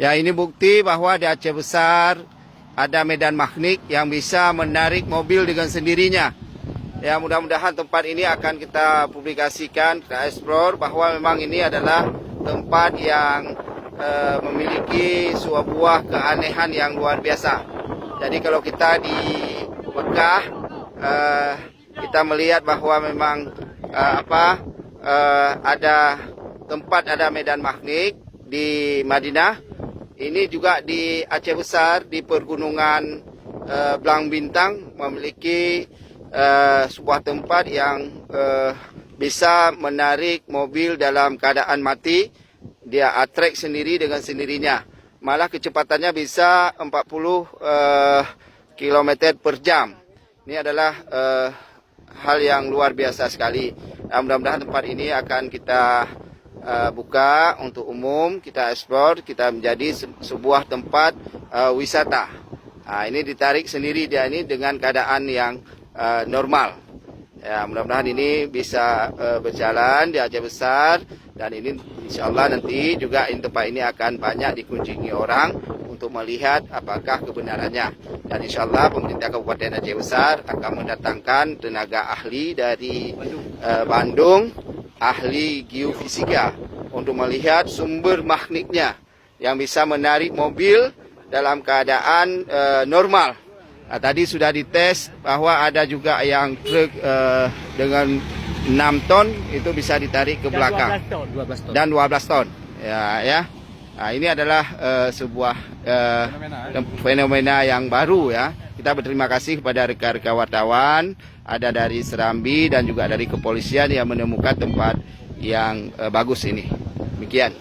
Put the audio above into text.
Ya, ini bukti bahwa di Aceh Besar ada medan magnet yang bisa menarik mobil dengan sendirinya. Ya, mudah-mudahan tempat ini akan kita publikasikan, kita explore bahwa memang ini adalah tempat yang memiliki sebuah keanehan yang luar biasa. Jadi kalau kita di Mekah, kita melihat bahwa memang ada tempat, ada medan magnet. Di Madinah, ini juga di Aceh Besar, di pergunungan Blang Bintang memiliki sebuah tempat yang bisa menarik mobil dalam keadaan mati. Dia attract sendiri dengan sendirinya. Malah kecepatannya bisa 40 km per jam. Ini adalah hal yang luar biasa sekali. Mudah-mudahan tempat ini akan kita buka untuk umum, kita ekspor, kita menjadi sebuah tempat wisata. Ini ditarik sendiri dia ini dengan keadaan yang normal. Ya, mudah-mudahan ini bisa berjalan di Aceh Besar, dan ini insya Allah nanti juga tempat ini akan banyak dikunjungi orang untuk melihat apakah kebenarannya. Dan insya Allah pemerintah Kabupaten Aceh Besar akan mendatangkan tenaga ahli dari Bandung, ahli geofisika, untuk melihat sumber magnetnya yang bisa menarik mobil dalam keadaan normal. Tadi sudah dites bahwa ada juga yang truk dengan 6 ton itu bisa ditarik ke belakang. 12 ton. Dan 12 ton. Ya. Nah, ini adalah sebuah fenomena yang baru ya. Kita berterima kasih kepada rekan-rekan wartawan, ada dari Serambi dan juga dari kepolisian yang menemukan tempat yang bagus ini. Demikian.